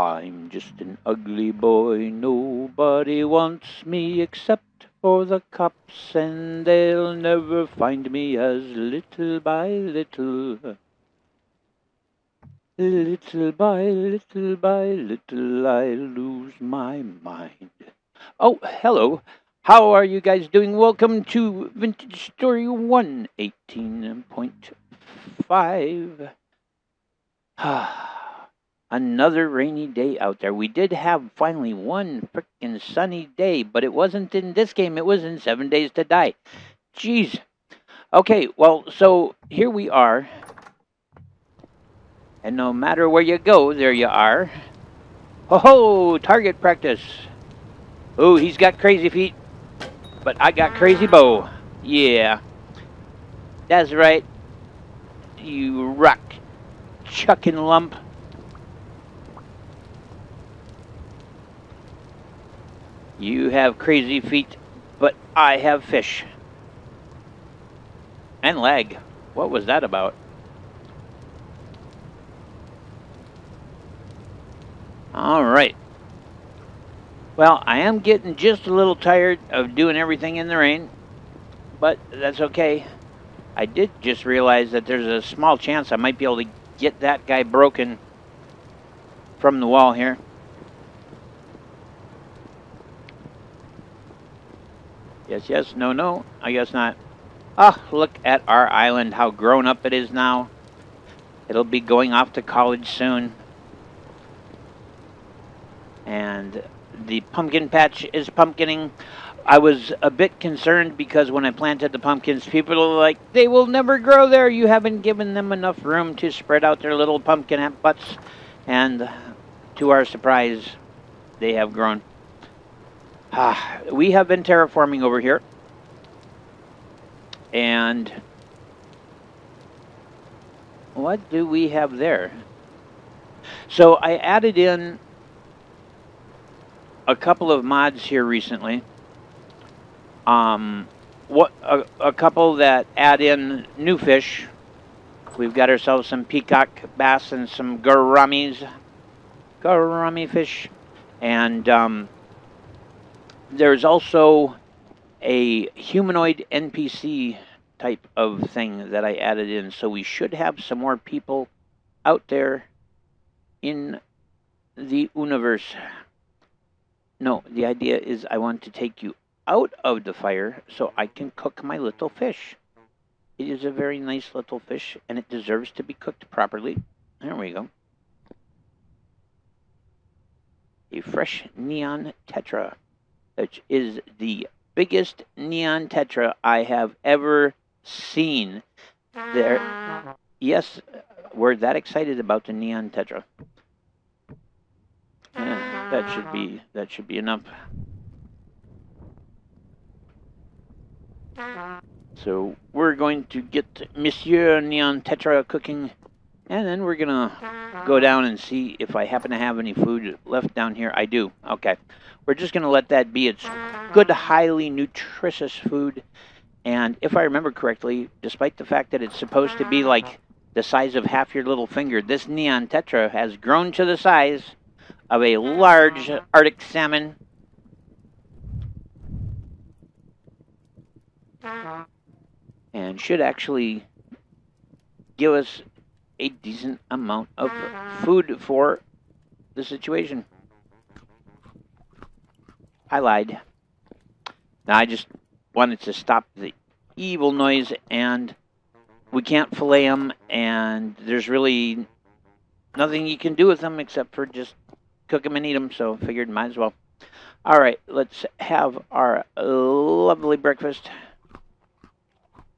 I'm just an ugly boy, nobody wants me except for the cops, and they'll never find me as little by little. Little by little, I lose my mind. Oh, hello. How are you guys doing? Welcome to Vintage Story 118.5. Another rainy day out there. We did have finally one frickin' sunny day, but it wasn't in this game. It was in 7 Days to Die. Jeez. Okay, well, so here we are. And no matter where you go, there you are. Ho ho! Target practice. Oh, he's got crazy feet, but I got crazy bow. Yeah. That's right. You rock chucking lump. You have crazy feet, but I have fish. And lag. What was that about? Alright. Well, I am getting just a little tired of doing everything in the rain, but that's okay. I did just realize that there's a small chance I might be able to get that guy broken from the wall here. Yes, no, I guess not. Ah, look at our island, how grown up it is now. It'll be going off to college soon. And the pumpkin patch is pumpkining. I was a bit concerned because when I planted the pumpkins, people were like, they will never grow there. You haven't given them enough room to spread out their little pumpkin butts. And to our surprise, they have grown. We have been terraforming over here. And what do we have there? So I added in a couple of mods here recently. A couple that add in new fish. We've got ourselves some peacock bass and some gourami fish, and there's also a humanoid NPC type of thing that I added in. So we should have some more people out there in the universe. No, the idea is I want to take you out of the fire so I can cook my little fish. It is a very nice little fish, and it deserves to be cooked properly. There we go. A fresh neon tetra, which is the biggest neon tetra I have ever seen. There, yes, we're that excited about the neon tetra. That should be enough. So we're going to get Monsieur Neon Tetra cooking, and then we're gonna go down and see if I happen to have any food left down here. I do. Okay. We're just gonna let that be. It's good, highly nutritious food, and if I remember correctly, despite the fact that it's supposed to be like the size of half your little finger, this Neon Tetra has grown to the size of a large Arctic salmon. And should actually give us a decent amount of food for the situation. I lied. Now I just wanted to stop the evil noise, and we can't fillet them, and there's really nothing you can do with them except for just cook them and eat them, so figured might as well. Alright, let's have our lovely breakfast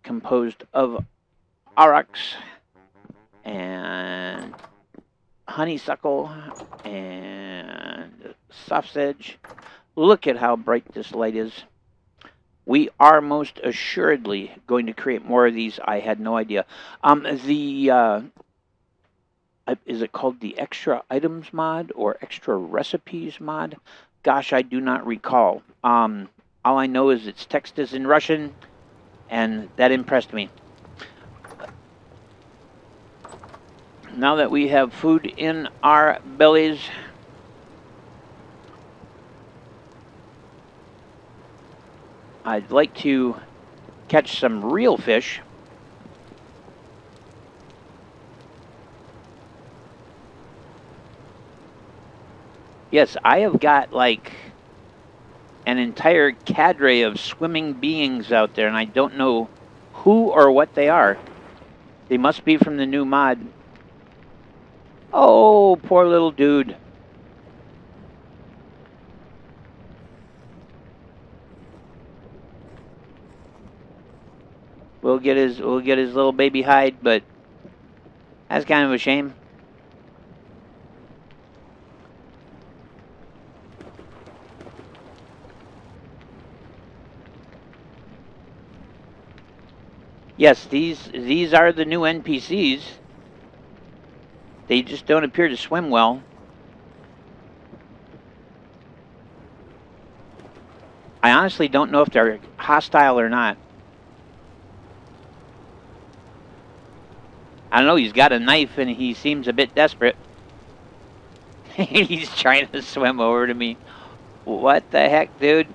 composed of aurochs and honeysuckle and sausage. Look at how bright this light is. We are most assuredly going to create more of these. I had no idea. Is it called the extra items mod or extra recipes mod? Gosh, I do not recall. All I know is its text is in Russian, and that impressed me. Now that we have food in our bellies, I'd like to catch some real fish. Yes, I have got like an entire cadre of swimming beings out there, and I don't know who or what they are. They must be from the new mod. Oh, poor little dude. We'll get his little baby hide, but that's kind of a shame. Yes, these are the new NPCs. They just don't appear to swim well. I honestly don't know if they're hostile or not. I don't know, he's got a knife and he seems a bit desperate. He's trying to swim over to me. What the heck, dude?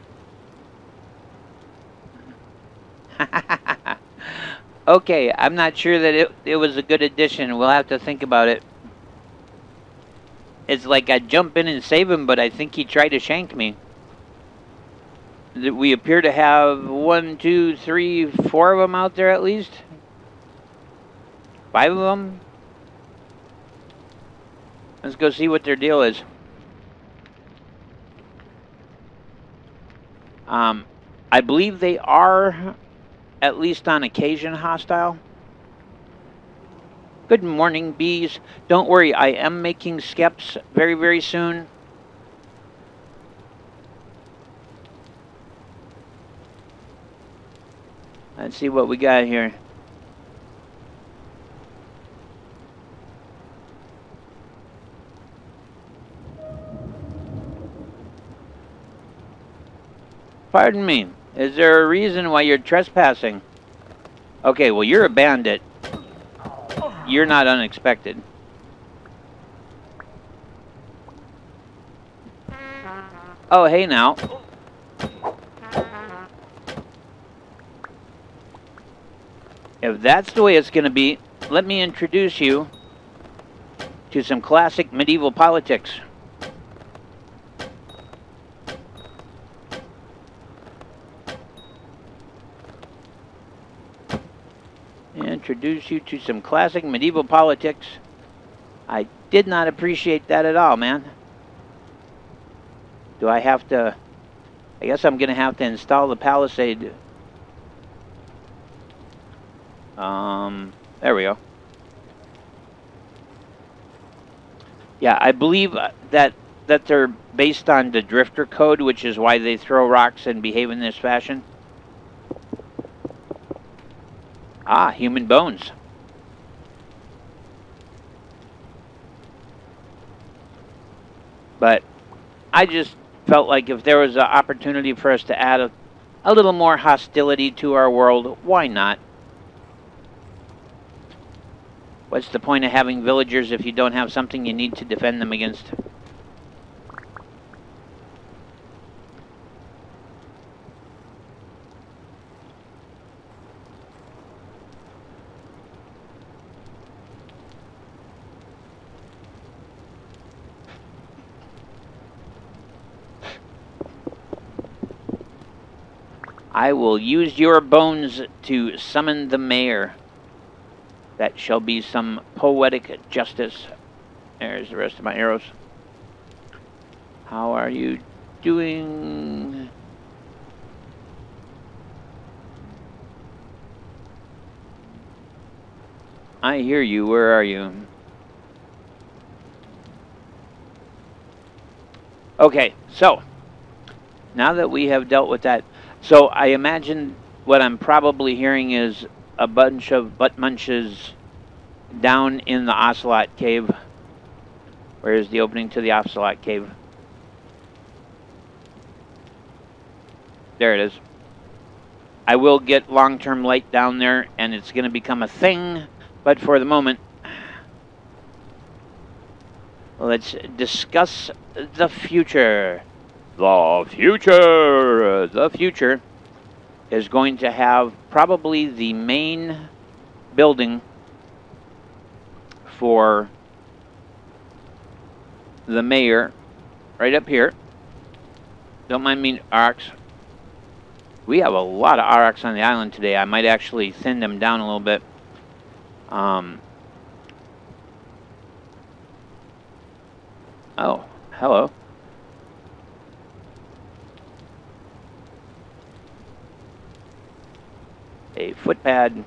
Okay, I'm not sure that it was a good addition. We'll have to think about it. It's like I'd jump in and save him, but I think he tried to shank me. We appear to have 1, 2, 3, 4 of them out there at least. 5 of them. Let's go see what their deal is. I believe they are, at least on occasion, hostile. Good morning, bees. Don't worry, I am making skeps very, very soon. Let's see what we got here. Pardon me, is there a reason why you're trespassing? Okay, well, you're a bandit. You're not unexpected. Oh, hey now. If that's the way it's going to be, let me introduce you to some classic medieval politics. Introduce you to some classic medieval politics. I did not appreciate that at all, man. Do I have to... I guess I'm going to have to install the palisade. There we go. Yeah, I believe that they're based on the Drifter Code, which is why they throw rocks and behave in this fashion. Ah, human bones. But I just felt like if there was an opportunity for us to add a little more hostility to our world, why not? What's the point of having villagers if you don't have something you need to defend them against? I will use your bones to summon the mayor. That shall be some poetic justice. There's the rest of my arrows. How are you doing? I hear you. Where are you? Okay, so now that we have dealt with that, so I imagine what I'm probably hearing is a bunch of butt munches down in the Ocelot Cave. Where is the opening to the Ocelot Cave? There it is. I will get long-term light down there, and it's going to become a thing, but for the moment, let's discuss the future. The future! The future. is going to have probably the main building for the mayor right up here. Don't mind me, RX. We have a lot of RX on the island today. I might actually thin them down a little bit. Oh, hello. A footpad.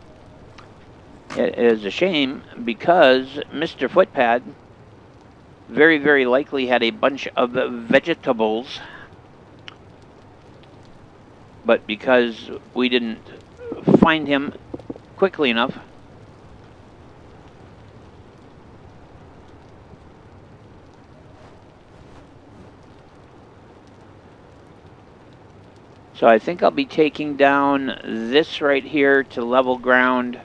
It is a shame because Mr. Footpad very, very likely had a bunch of vegetables, but because we didn't find him quickly enough, so I think I'll be taking down this right here to level ground.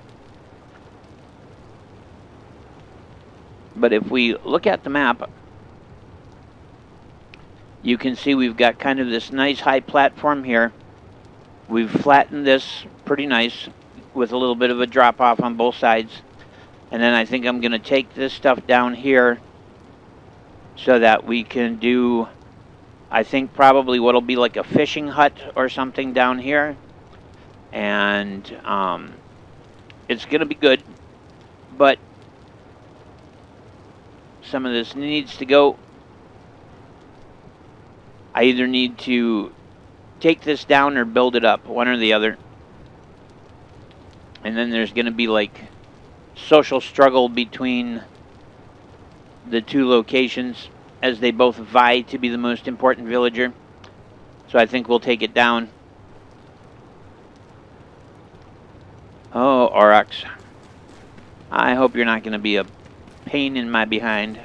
But if we look at the map, you can see we've got kind of this nice high platform here. We've flattened this pretty nice with a little bit of a drop off on both sides. And then I think I'm going to take this stuff down here so that we can do, I think, probably what'll be like a fishing hut or something down here. And it's going to be good, but some of this needs to go. I either need to take this down or build it up, one or the other. And then there's going to be like social struggle between the two locations as they both vie to be the most important villager. So I think we'll take it down. Oh, Aurochs. I hope you're not going to be a pain in my behind.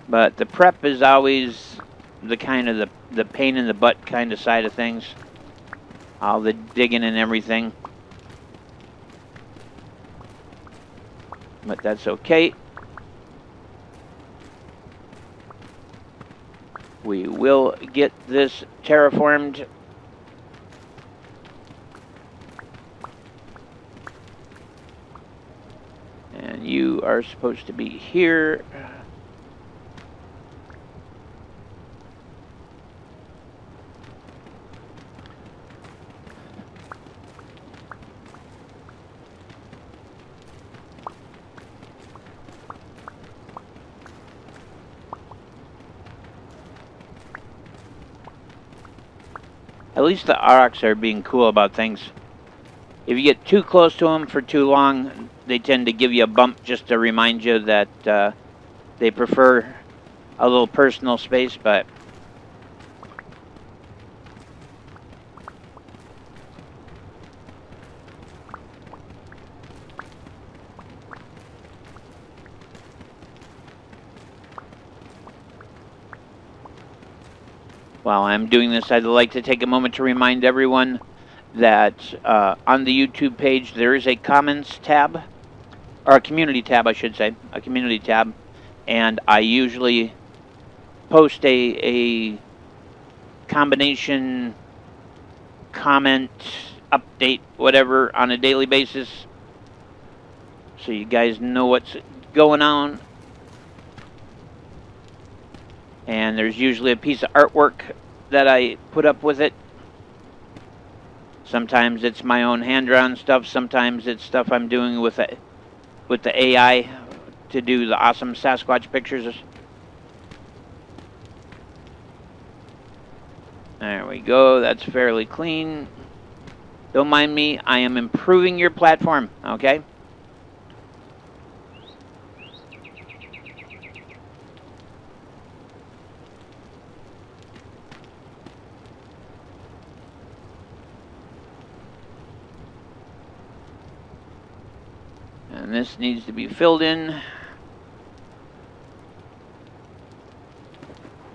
But the prep is always the kind of the pain in the butt kind of side of things. All the digging and everything. But that's okay. We will get this terraformed. And you are supposed to be here. At least the Aurochs are being cool about things. If you get too close to them for too long, they tend to give you a bump just to remind you that they prefer a little personal space, but while I'm doing this, I'd like to take a moment to remind everyone that on the YouTube page there is a comments tab, or a community tab, I should say, a community tab, and I usually post a combination comment, update, whatever, on a daily basis, so you guys know what's going on. And there's usually a piece of artwork that I put up with it. Sometimes it's my own hand-drawn stuff. Sometimes it's stuff I'm doing with the AI to do the awesome Sasquatch pictures. There we go. That's fairly clean. Don't mind me. I am improving your platform, okay? And this needs to be filled in.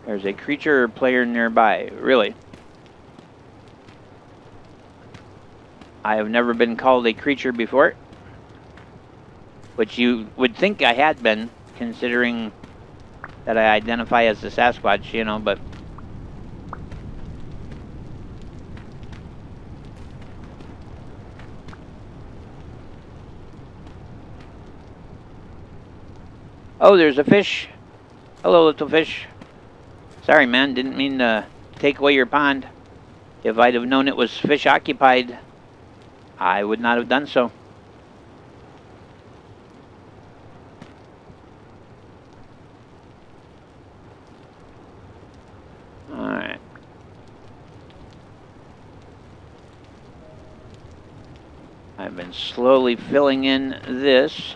There's a creature or player nearby. Really? I have never been called a creature before. Which you would think I had been, considering that I identify as the Sasquatch, you know, but oh, there's a fish. Hello, little fish. Sorry, man, didn't mean to take away your pond. If I'd have known it was fish occupied, I would not have done so. Alright. I've been slowly filling in this.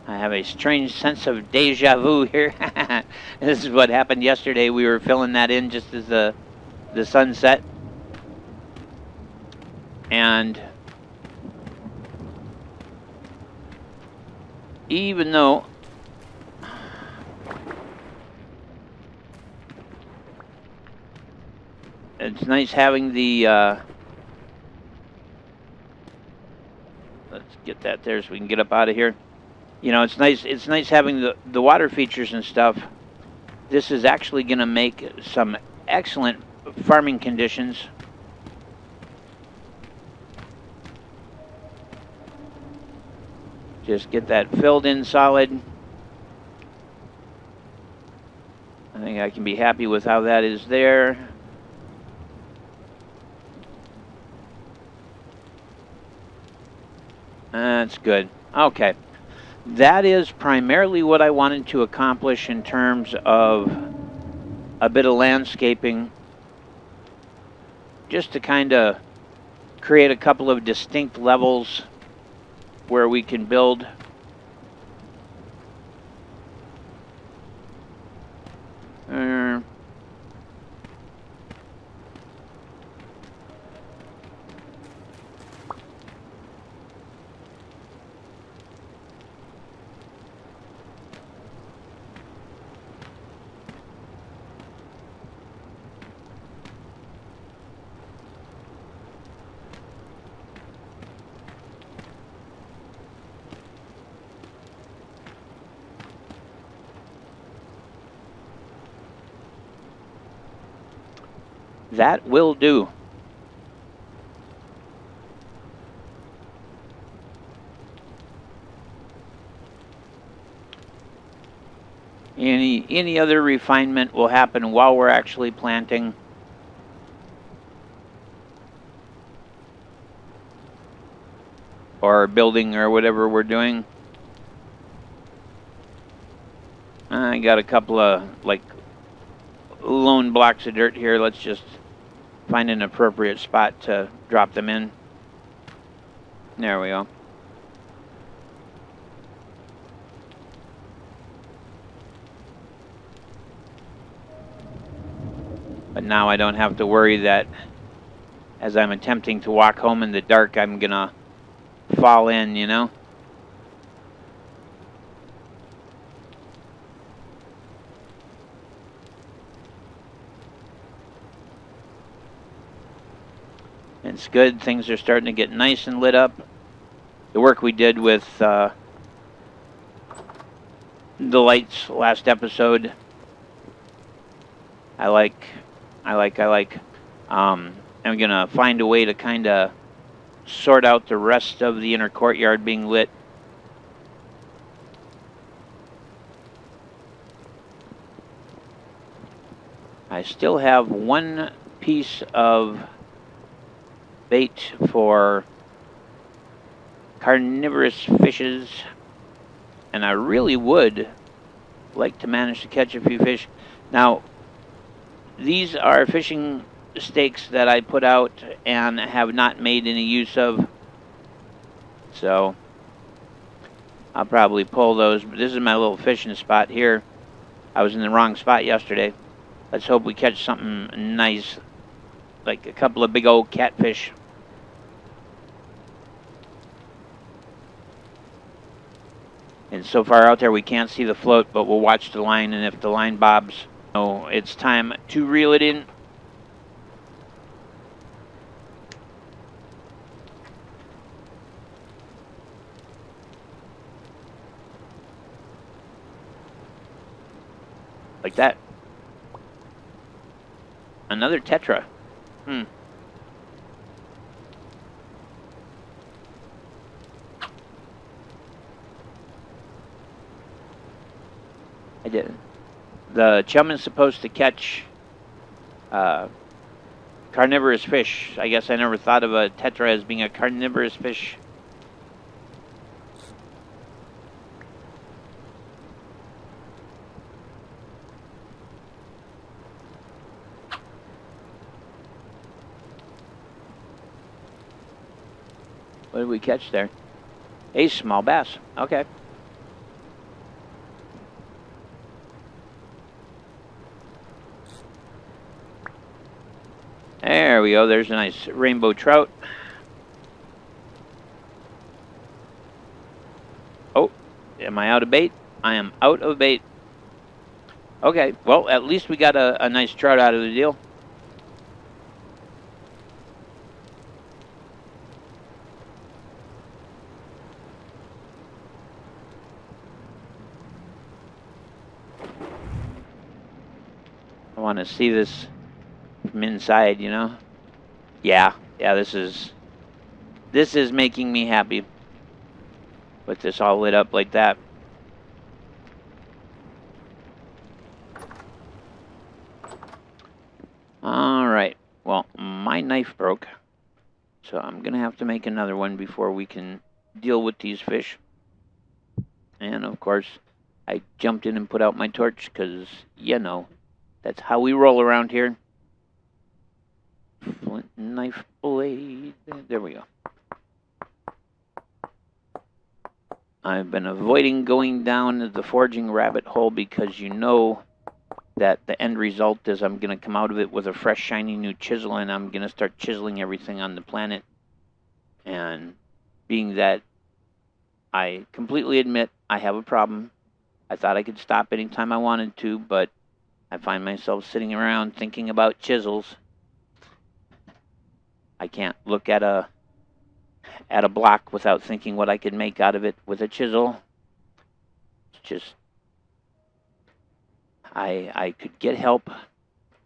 I have a strange sense of deja vu here. This is what happened yesterday. We were filling that in just as the sun set. And even though it's nice having the let's get that there so we can get up out of here. You know, it's nice having the water features and stuff. This is actually going to make some excellent farming conditions. Just get that filled in solid. I think I can be happy with how that is there. That's good. Okay. That is primarily what I wanted to accomplish in terms of a bit of landscaping, just to kind of create a couple of distinct levels where we can build. That will do. Any other refinement will happen while we're actually planting. Or building or whatever we're doing. I got a couple of like lone blocks of dirt here. Let's just find an appropriate spot to drop them in. There we go. But now I don't have to worry that as I'm attempting to walk home in the dark, I'm gonna fall in, you know? It's good. Things are starting to get nice and lit up. The work we did with the lights last episode, I like. I'm gonna find a way to kind of sort out the rest of the inner courtyard being lit. I still have one piece of bait for carnivorous fishes, and I really would like to manage to catch a few fish. Now, these are fishing stakes that I put out and have not made any use of, so I'll probably pull those. But this is my little fishing spot here. I was in the wrong spot yesterday. Let's hope we catch something nice, like a couple of big old catfish. And so far out there we can't see the float, but we'll watch the line, and if the line bobs, it's time to reel it in. Like that. Another tetra. I did. The chum is supposed to catch carnivorous fish. I guess I never thought of a tetra as being a carnivorous fish. What did we catch there? A small bass. Okay. There we go. There's a nice rainbow trout. Oh, am I out of bait? I am out of bait. Okay, well, at least we got a nice trout out of the deal. I want to see this from inside, you know? Yeah, this is making me happy. With this all lit up like that. Alright, well, my knife broke. So I'm going to have to make another one before we can deal with these fish. And, of course, I jumped in and put out my torch because, you know, that's how we roll around here. Flint knife blade. There we go. I've been avoiding going down the forging rabbit hole because you know that the end result is I'm going to come out of it with a fresh, shiny new chisel, and I'm going to start chiseling everything on the planet. And being that I completely admit I have a problem, I thought I could stop anytime I wanted to, but I find myself sitting around thinking about chisels. I can't look at a block without thinking what I could make out of it with a chisel. It's just, I could get help,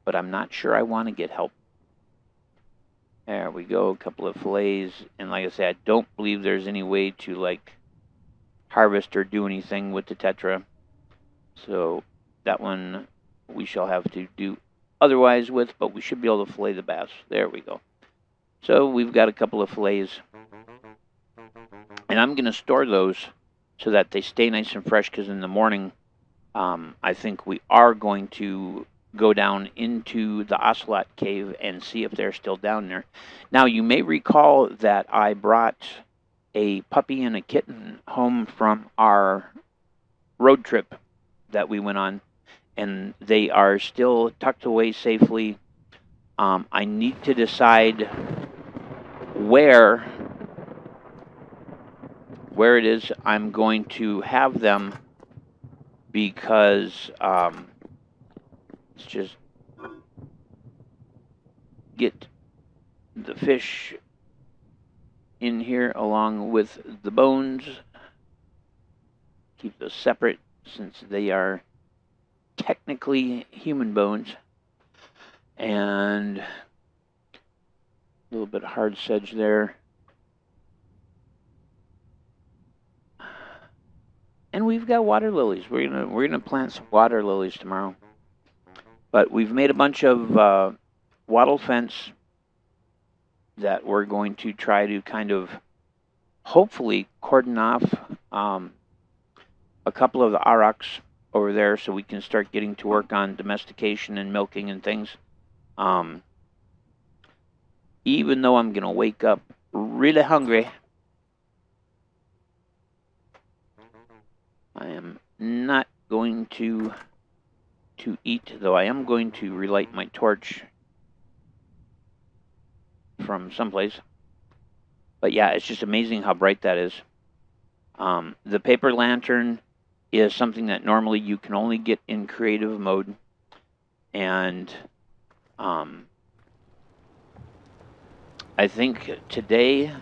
but I'm not sure I want to get help. There we go, a couple of fillets, and like I said, I don't believe there's any way to like harvest or do anything with the tetra. So that one we shall have to do otherwise with, but we should be able to fillet the bass. There we go. So we've got a couple of fillets. And I'm going to store those so that they stay nice and fresh, because in the morning, I think we are going to go down into the ocelot cave and see if they're still down there. Now, you may recall that I brought a puppy and a kitten home from our road trip that we went on, and they are still tucked away safely. I need to decide where it is I'm going to have them, because let's just get the fish in here along with the bones. Keep those separate since they are technically human bones. And a little bit hard sedge there. And we've got water lilies. We're gonna plant some water lilies tomorrow. But we've made a bunch of wattle fence that we're going to try to kind of hopefully cordon off a couple of the aurochs over there, so we can start getting to work on domestication and milking and things. Even though I'm gonna wake up really hungry, I am not going to eat, though I am going to relight my torch from someplace. But yeah, it's just amazing how bright that is. The paper lantern is something that normally you can only get in creative mode. And I think today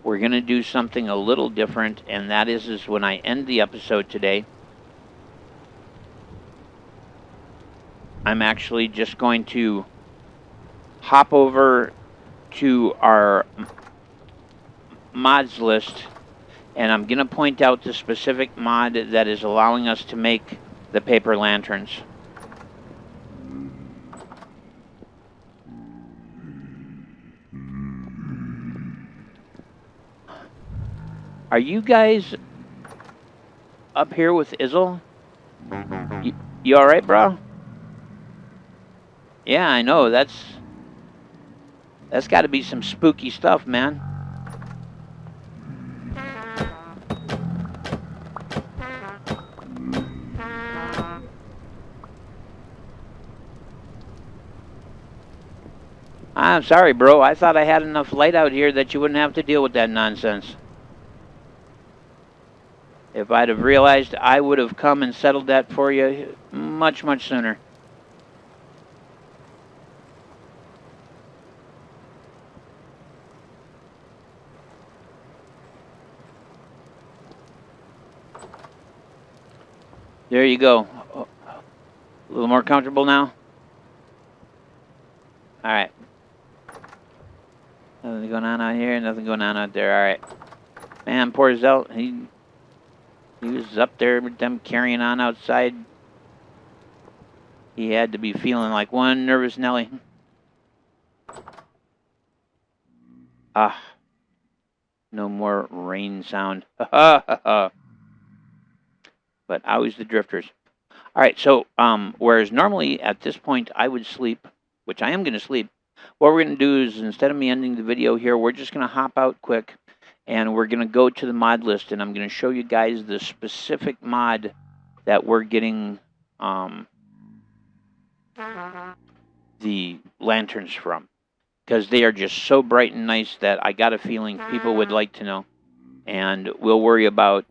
we're going to do something a little different, and that is when I end the episode today, I'm actually just going to hop over to our mods list, and I'm going to point out the specific mod that is allowing us to make the paper lanterns. Are you guys up here with Izzle? You all right, bro? Yeah, I know. That's got to be some spooky stuff, man. I'm sorry, bro. I thought I had enough light out here that you wouldn't have to deal with that nonsense. If I'd have realized, I would have come and settled that for you much, much sooner. There you go. A little more comfortable now? All right. Nothing going on out here, nothing going on out there. All right. Man, poor Zelt, he was up there with them carrying on outside. He had to be feeling like one nervous Nelly. Ah, no more rain sound. But always the drifters. All right, so whereas normally at this point I would sleep, which I am going to sleep, what we're going to do is instead of me ending the video here, we're just going to hop out quick and we're going to go to the mod list, and I'm going to show you guys the specific mod that we're getting the lanterns from, because they are just so bright and nice that I got a feeling people would like to know, and we'll worry about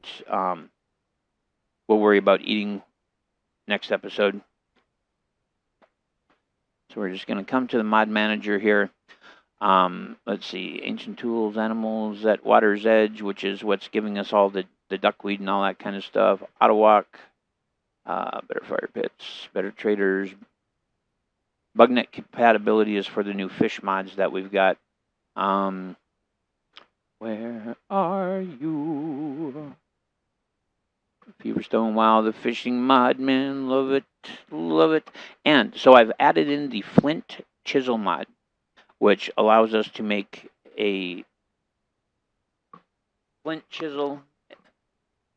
eating next episode. So we're just going to come to the mod manager here. Let's see, ancient tools, animals at water's edge, which is what's giving us all the duckweed and all that kind of stuff. Auto walk, better fire pits, better traders. Bugnet compatibility is for the new fish mods that we've got. Where are you? Feverstone, wow, the fishing mod, man, love it, love it. And so I've added in the flint chisel mod, which allows us to make a flint chisel,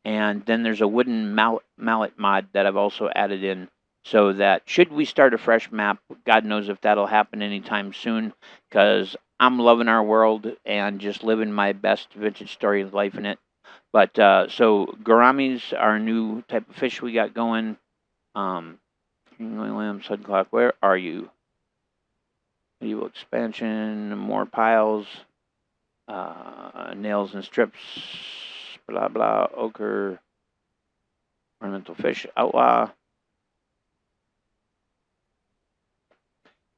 and then there's a wooden mallet mod that I've also added in, so that should we start a fresh map, God knows if that'll happen anytime soon, because I'm loving our world and just living my best vintage story life in it. But so gouramis are a new type of fish we got going. King Lamb, Sudclock, where are you? Medieval expansion, more piles, nails and strips, blah blah, ochre, ornamental fish, outlaw,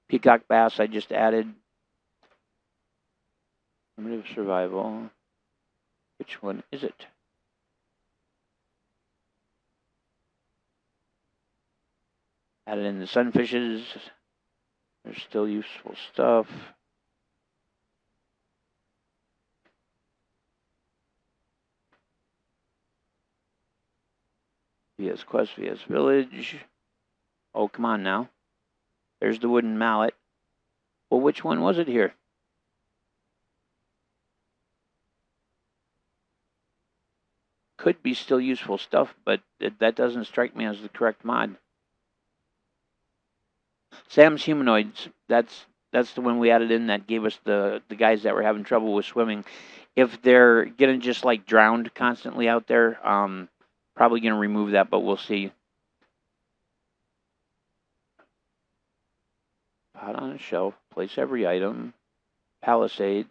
peacock bass I just added, primitive survival. Which one is it? Added in the sunfishes. There's still useful stuff. VS Quest, VS Village. Oh, come on now. There's the wooden mallet. Well, which one was it here? Could be still useful stuff, but that doesn't strike me as the correct mod. Sam's Humanoids, that's the one we added in that gave us the guys that were having trouble with swimming. If they're getting just like drowned constantly out there, probably going to remove that, but we'll see. Pot on a shelf, place every item, palisades.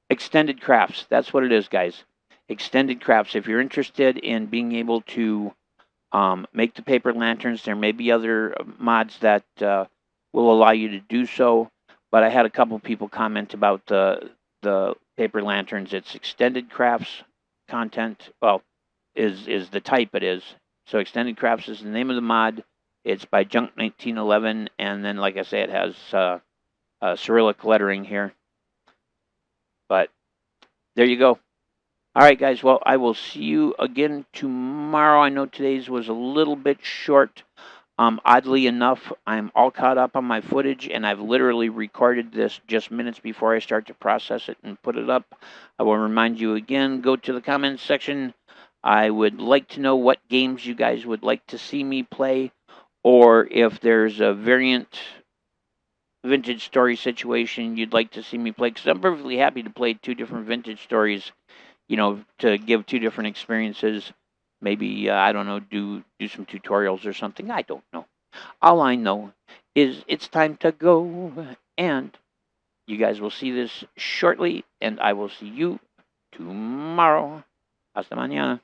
Extended crafts, that's what it is, guys. Extended crafts. If you're interested in being able to Make the paper lanterns. There may be other mods that will allow you to do so, but I had a couple people comment about the paper lanterns. It's extended crafts content. Well, is the type it is. So extended crafts is the name of the mod. It's by Junk 1911, and then like I say, it has Cyrillic lettering here. But there you go. All right, guys. Well, I will see you again tomorrow. I know today's was a little bit short. Oddly enough, I'm all caught up on my footage, and I've literally recorded this just minutes before I start to process it and put it up. I will remind you again, go to the comments section. I would like to know what games you guys would like to see me play, or if there's a variant vintage story situation you'd like to see me play, because I'm perfectly happy to play 2 different vintage stories, to give 2 different experiences. Maybe, I don't know, do some tutorials or something. I don't know. All I know is it's time to go, and you guys will see this shortly, and I will see you tomorrow. Hasta mañana.